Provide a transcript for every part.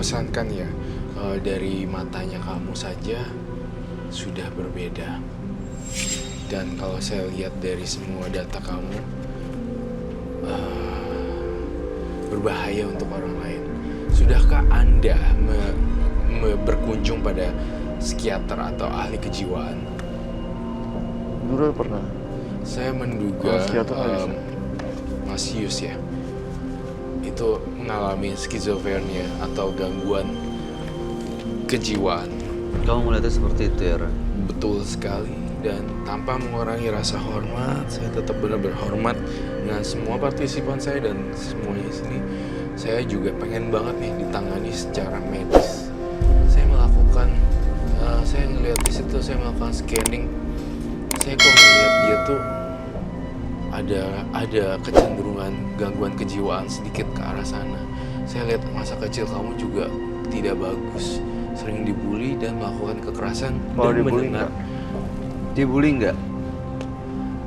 pesankan ya, dari matanya kamu saja sudah berbeda. Dan kalau saya lihat dari semua data kamu, berbahaya untuk orang lain. Sudahkah Anda berkunjung pada psikiater atau ahli kejiwaan? Dulu pernah. Saya menduga Mas Yus ya, itu mengalami skizofrenia atau gangguan kejiwaan. Kamu melihatnya seperti itu ya, Ran? Betul sekali. Dan tanpa mengurangi rasa hormat, saya tetap benar-benar hormat dengan semua partisipan saya dan semuanya di sini. Saya juga pengen banget nih ditangani secara medis. Saya melakukan, saya ngeliat di situ, saya melakukan scanning. Saya kok ngeliat dia tuh ada kecenderungan gangguan kejiwaan sedikit ke arah sana. Saya lihat masa kecil kamu juga tidak bagus, sering dibully dan melakukan kekerasan. Kalau dan dibully mendengar. Dibully nggak?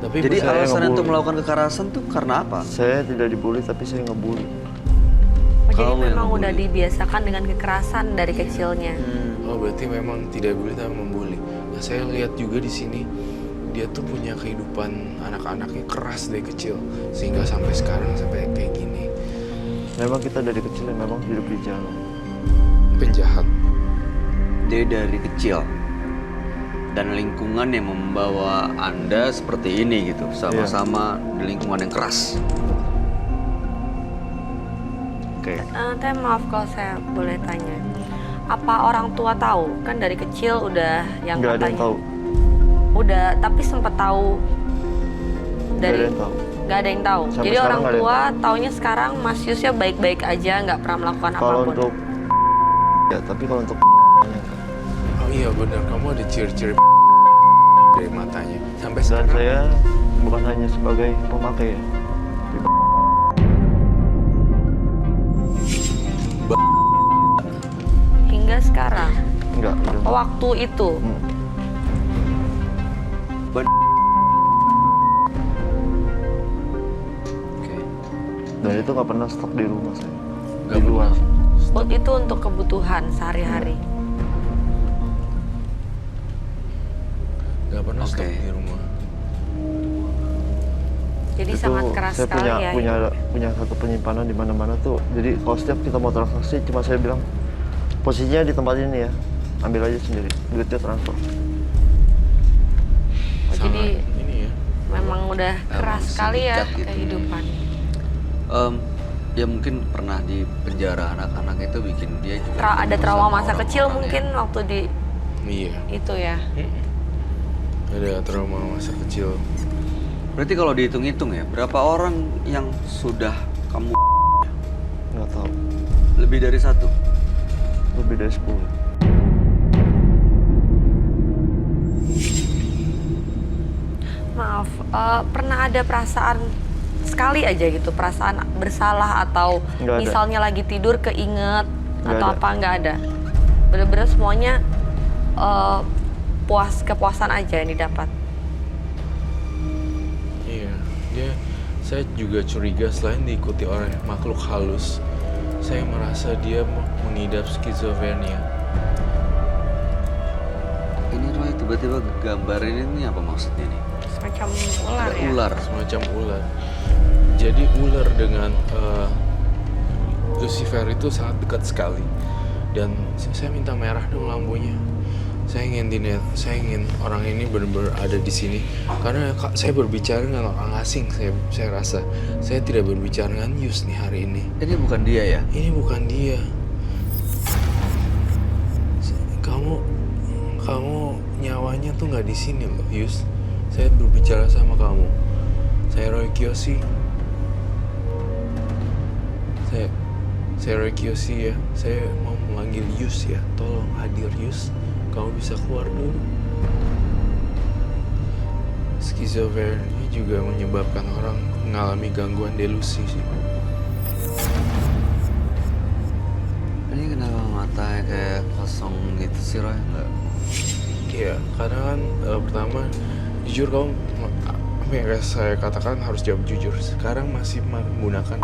Tapi Jadi saya alasan ngebully. untuk melakukan kekerasan tuh karena apa? Saya tidak dibully tapi saya ngebully. Oh, jadi Kamu yang memang udah ngebully. dibiasakan dengan kekerasan dari kecilnya. Oh, berarti memang tidak bully tapi membuli. Nah, saya lihat juga di sini dia tuh punya kehidupan anak-anaknya keras dari kecil sehingga sampai sekarang sampai kayak gini. Memang kita dari kecil memang hidup di jalan. Penjahat. Dia dari kecil dan lingkungan yang membawa Anda seperti ini gitu, sama-sama di lingkungan yang keras. Oke. Teh maaf kalau saya boleh tanya, apa orang tua tahu? Kan dari kecil udah yang Nggak ada yang katanya. tahu. Udah, tapi sempat tahu Nggak dari. ada yang tahu. Nggak ada yang tahu. Sampai Jadi sekarang orang nggak ada yang tua taunya sekarang Mas Yusnya baik-baik aja, nggak pernah melakukan Kalau apapun. untuk ya, tapi kalau untuk Oh iya benar, kamu ada ciri-ciri dari matanya. Sampai dan sekarang saya bukan hanya sebagai pemakai ya. Hingga sekarang, Enggak, udah. waktu itu, Oke. Dan itu nggak pernah stok di rumah saya. Nggak Di luar. itu untuk kebutuhan sehari-hari. nggak pernah Oke. stok di rumah. Jadi Itu sangat keras saya sekali ya. punya satu penyimpanan di mana-mana tuh. Jadi kalau setiap kita mau transaksi, cuma saya bilang posisinya di tempat ini ya, ambil aja sendiri, duitnya transfer. Oh, Sangat jadi ini ya. memang udah keras sekali ya sindikat gitu. kehidupan. Ya mungkin pernah di penjara anak-anak itu bikin dia juga Ada ketemu trauma sama masa kecil orang-orang mungkin yang- waktu di Iya. itu ya. Ada trauma masa kecil. Berarti kalau dihitung-hitung ya, berapa orang yang sudah kamu Nggak tahu, lebih dari satu? lebih dari 10. Maaf, pernah ada perasaan sekali aja gitu, perasaan bersalah atau Nggak ada. misalnya lagi tidur keinget Nggak atau ada. apa, nggak ada. Bener-bener semuanya kepuasan aja yang didapat. Iya, saya juga curiga selain diikuti oleh makhluk halus, saya merasa dia mengidap skizofrenia. Ini Roy tiba-tiba gambar ini apa maksudnya nih? Semacam ular Ada ya. ular. Semacam ular. Jadi ular dengan Lucifer itu sangat dekat sekali. Dan saya minta merah dong lampunya. Saya ingin orang ini benar-benar ada di sini. Karena saya berbicara dengan orang asing, saya rasa. Saya tidak berbicara dengan Yus nih hari ini. Ini bukan dia ya? Ini bukan dia. Kamu nyawanya tuh nggak di sini loh, Yus. Saya berbicara sama kamu. Saya Roy Kiyoshi. Saya Roy Kiyoshi ya. Saya mau memanggil Yus ya. Tolong hadir Yus. Kamu bisa keluar dulu. Skizofrenia juga menyebabkan orang mengalami gangguan delusi sih. Ini kenapa matanya kayak kosong gitu sih Roy? Enggak. Iya, karena kan pertama jujur kamu apa yang saya katakan harus jawab jujur. Sekarang masih menggunakan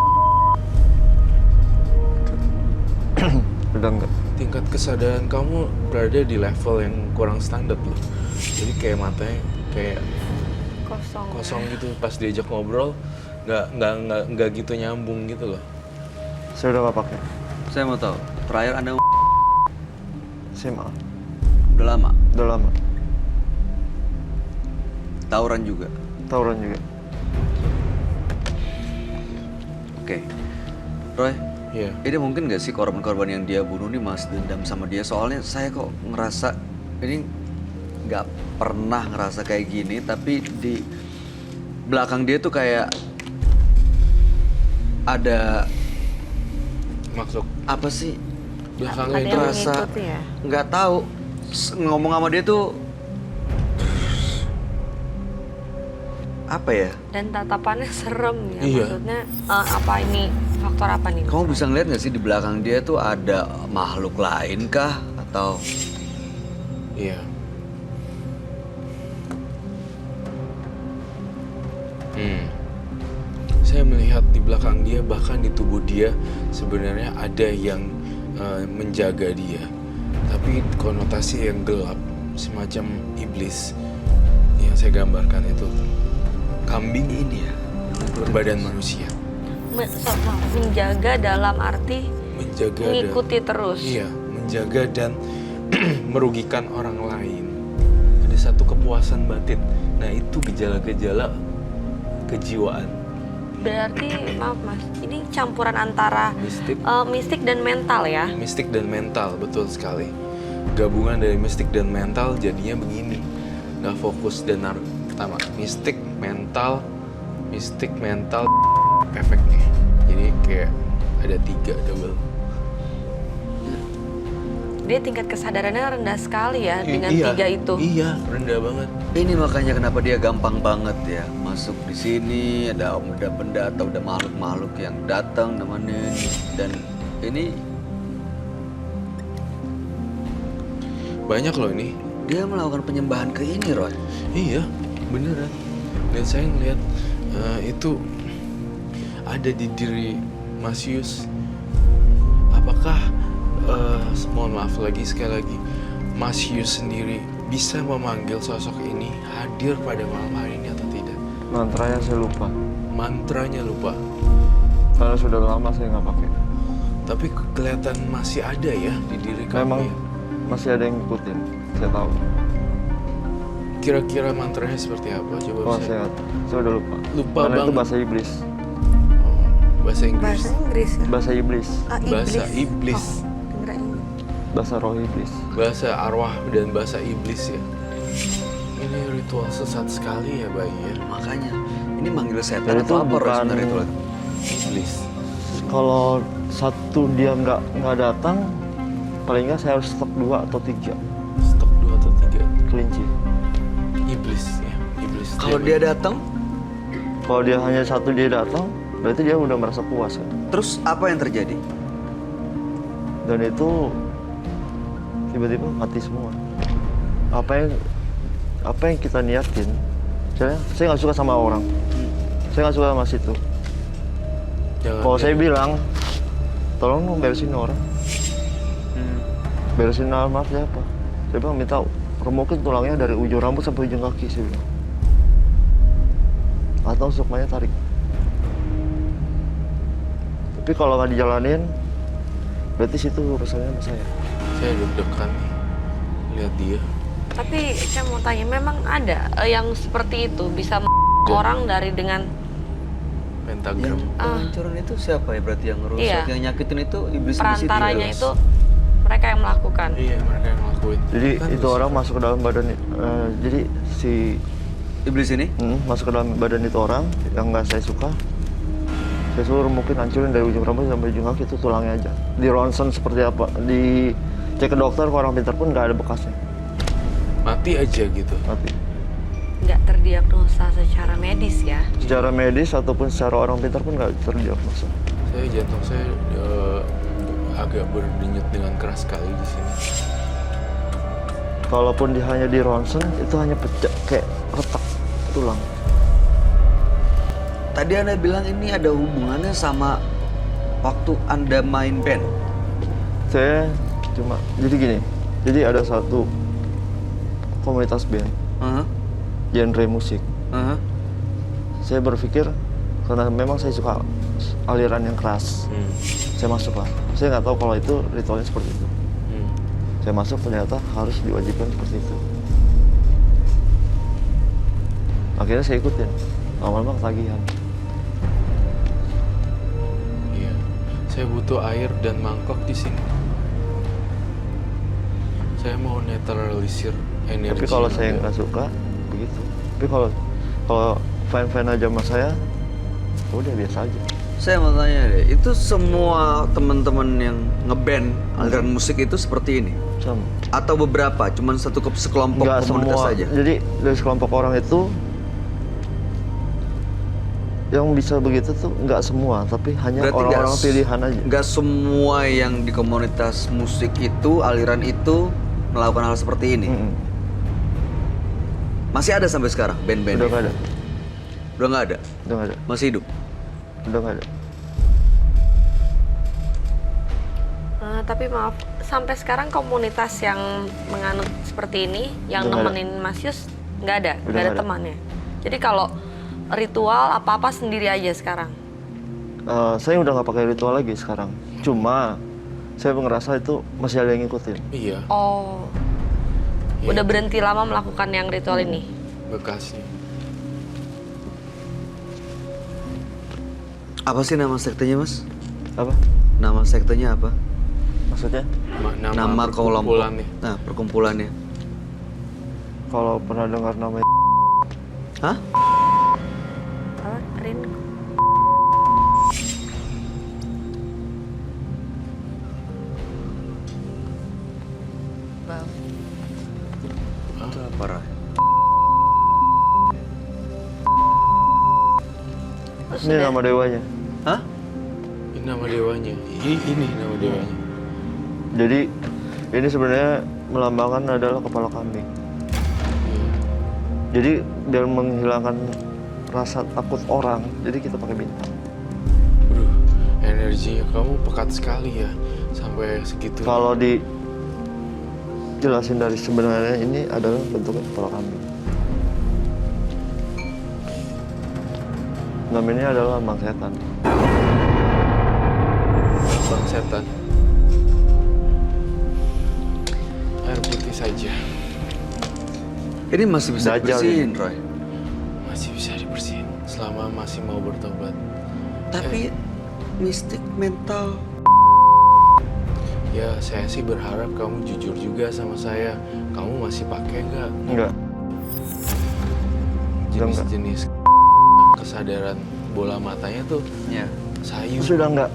Udah enggak. Tingkat kesadaran kamu berada di level yang kurang standar loh. Jadi kayak matanya kayak kosong gitu pas diajak ngobrol, nggak gitu nyambung gitu loh. Saya udah nggak pakai. Saya mau tahu, terakhir Anda SMA. udah lama? Udah lama. Tawuran juga? Tawuran juga. Oke. Roy, Iya. ini mungkin nggak sih korban-korban yang dia bunuh nih mas dendam sama dia? Soalnya saya kok ngerasa ini nggak pernah ngerasa kayak gini, tapi di belakang dia tuh kayak ada Masuk apa sih? belakangnya Ada itu yang Rasa ngikutin ya? nggak tahu. Ngomong sama dia tuh apa ya? Dan tatapannya serem ya. Iya. Maksudnya apa ini faktor apa nih? Kamu bisa ngeliat nggak sih di belakang dia tuh ada makhluk lain kah atau iya. Saya melihat di belakang dia, bahkan di tubuh dia sebenarnya ada yang menjaga dia. Tapi konotasi yang gelap, semacam iblis yang saya gambarkan itu. Kambing ini ya, berbadan manusia. Menjaga dalam arti Menjaga mengikuti terus. Iya, menjaga dan merugikan orang lain. Ada satu kepuasan batin. Nah, itu gejala-gejala kejiwaan. Berarti maaf mas, ini campuran antara Mistik, mistik dan mental ya? mistik dan mental, betul sekali. Gabungan dari mistik dan mental jadinya begini. Nggak fokus dan pertama, mistik, mental, efeknya. Jadi kayak ada 3 double. Dia tingkat kesadarannya rendah sekali ya dengan Iya, 3 itu. Iya, rendah banget. ini makanya kenapa dia gampang banget ya masuk di sini, ada benda atau ada makhluk-makhluk yang datang nemenin, dan ini Banyak loh ini. dia melakukan penyembahan ke ini, Roy. Iya, beneran. Dan saya ngeliat itu ada di diri Mas Yus. Apakah, mohon maaf lagi sekali lagi, Mas Yus sendiri bisa memanggil sosok ini hadir pada malam hari ini atau tidak? Mantranya saya lupa. Mantranya lupa. Karena sudah lama saya nggak pakai. Tapi kelihatan masih ada ya di diri kamu Memang ya? masih ada yang ngikutin. Saya tahu. Kira-kira mantranya seperti apa? Coba Oh, saya... saya udah lupa. Lupa Karena itu banget. bahasa iblis. Oh, bahasa Inggris. Bahasa Inggris ya? Bahasa iblis. Bahasa iblis. Oh, kirain. Bahasa roh iblis. Bahasa arwah dan bahasa iblis ya. Ini ritual sesat sekali ya, Bayi ya. Makanya ini manggil setan Dan itu atau apa, Roy, bukan- sebenarnya itu? Roy? Iblis. Kalau satu dia nggak datang, paling nggak saya harus stok 2 atau 3 Stok 2 atau 3. kelinci. Iblis ya. Iblis. Kalau dia datang, Kalau dia hanya satu dia datang, berarti dia udah merasa puas kan? terus apa yang terjadi? Dan itu tiba-tiba mati semua. Apa yang kita niatin? Saya nggak suka sama orang. Saya nggak suka sama situ. Jangan Kalau saya bilang, tolong dong beresin orang. Beresin almarhum siapa? Saya bilang minta remokin tulangnya dari ujung rambut sampai ujung kaki, saya bilang. Atau sukmanya tarik. Tapi kalau nggak dijalanin, berarti situ urusannya sama saya. Saya deg-degan nih lihat dia. Tapi saya mau tanya, memang ada yang seperti itu bisa orang dari dengan Pentagram. Yang penghancuran itu siapa ya? Berarti yang ngerusak, Iya. yang nyakitin itu iblis perantaranya iblis itu mereka yang melakukan. Iya, mereka yang ngelakuin. Jadi Kan itu Lucifer. orang masuk ke dalam badan, jadi si Iblis ini? masuk ke dalam badan itu orang yang nggak saya suka. Saya suruh mungkin hancurin dari ujung rambut sampai ujung kaki, itu tulangnya aja. Di ronsen seperti apa, di cek ke dokter ke orang pintar pun nggak ada bekasnya. Mati aja gitu. Mati. Nggak terdiagnosa secara medis ya. Secara medis ataupun secara orang pintar pun nggak terdiagnosa. Saya jantung saya agak berdenyut dengan keras sekali di sini. Kalaupun dia hanya di ronsen, itu hanya pecah kayak retak tulang. Tadi Anda bilang ini ada hubungannya sama waktu Anda main band. Saya cuma jadi gini. Jadi ada satu komunitas band, Aha, genre musik. aha. Saya berpikir karena memang saya suka aliran yang keras, saya masuk lah. Saya nggak tahu kalau itu ritualnya seperti itu. Saya masuk ternyata harus diwajibkan seperti itu. Akhirnya saya ikutin. Lama-lama ketagihan. Iya, saya butuh air dan mangkok di sini. Saya mau netralisir energi. Tapi kalau yang saya ada. nggak suka, begitu. Tapi kalau fine-fine aja sama saya, udah biasa aja. Saya mau tanya deh, itu semua teman-teman yang ngeband aliran musik itu seperti ini? Sama. Atau beberapa, cuman sekelompok Nggak komunitas semua. saja? Jadi dari sekelompok orang itu yang bisa begitu tuh nggak semua, tapi hanya Berarti orang-orang pilihan aja. nggak semua yang di komunitas musik itu, aliran itu melakukan hal seperti ini? Mm-mm. Masih ada sampai sekarang band-band? Udah nggak ada. Udah nggak ada? Udah nggak ada. Masih hidup? Udah nggak ada. Tapi maaf, sampai sekarang komunitas yang menganut seperti ini, yang Udah nggak ada. nemenin Mas Yus, nggak ada, Udah nggak ada nggak ada. temannya. Jadi kalau ritual apa-apa sendiri aja sekarang. Saya udah nggak pakai ritual lagi sekarang. Cuma saya ngerasa itu masih ada yang ngikutin. Iya, Oh, iya, udah berhenti lama melakukan yang ritual ini. bekasnya. Apa sih nama sektenya, Mas? Apa? Nama sektenya apa? Maksudnya? Nama kelompok. perkumpulannya. Nah, perkumpulannya. Kalau pernah dengar namanya Hah? Apa? Rin? Bang. Itu apa, Ray? Terus ini udah- nama dewanya. Hah? Ini nama dewanya. Ini nama dewanya. Jadi ini sebenarnya melambangkan adalah kepala kambing. Iya. Jadi biar menghilangkan rasa takut orang, jadi kita pakai bintang. Aduh, energinya kamu pekat sekali ya sampai segitu. Kalau dijelasin dari sebenarnya ini adalah bentuknya kepala kambing. Namanya adalah lambang setan. Bang setan. Air putih saja. Ini masih bisa Dajjal dibersihin, Roy. Masih bisa dibersihin selama masih mau bertobat. Tapi mistik mental. Ya, saya sih berharap kamu jujur juga sama saya. Kamu masih pakai nggak Enggak. jenis-jenis kesadaran bola matanya tuh Ya. sayu. Sudah enggak.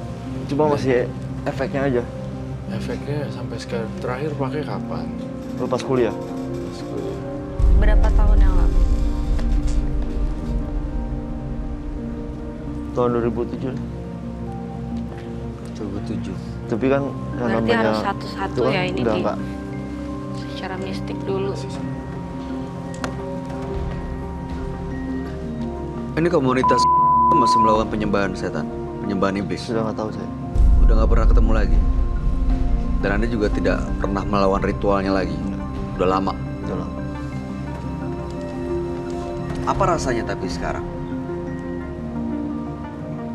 Cuma masih efeknya aja. Efeknya sampai sekarang. Terakhir pakai kapan? Lepas kuliah. Pas kuliah. Berapa tahun yang lalu? Tahun 2007. 2007. Tapi kan yang Berarti namanya harus satu-satu itu kan ya ini udah di- enggak. Secara mistik dulu. Ini komunitas masih melakukan penyembahan setan, penyembahan iblis. Sudah nggak tahu saya. Udah nggak pernah ketemu lagi. Dan Anda juga tidak pernah melawan ritualnya lagi. Udah lama. Udah lama. Apa rasanya tapi sekarang?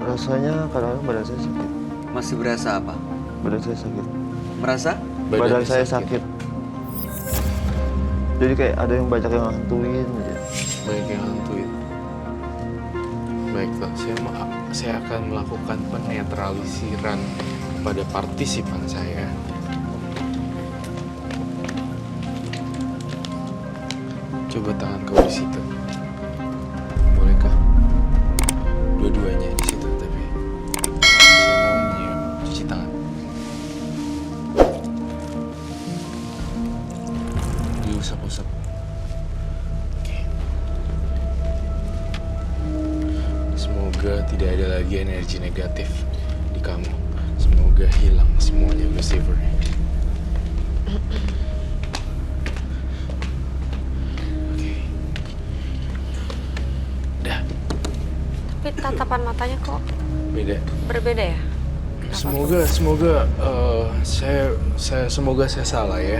Rasanya kadang-kadang badan saya sakit. Masih berasa apa? Badan saya sakit. Merasa? Badan saya sakit. Jadi kayak ada yang banyak yang ngantuin aja. Banyak yang hantuin. Baiklah, saya akan melakukan penetralisiran kepada partisipan saya. Coba tangan kau di situ. Bolehkah? Dua-duanya di situ, tapi saya mau nyium cuci tangan. Diusap-usap. Oke. Semoga tidak ada lagi energi negatif di kamu. Semoga hilang semuanya, Lucifer. Oke. Dah, Tapi tatapan matanya kok beda. berbeda ya? Semoga semoga saya salah ya.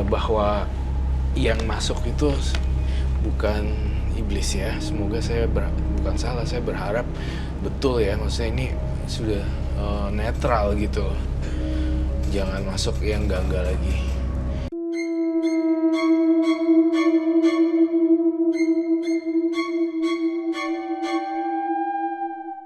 Bahwa yang masuk itu bukan iblis ya. Semoga bukan salah. Saya berharap betul ya. Maksudnya ini sudah netral gitu. Jangan masuk yang enggak lagi.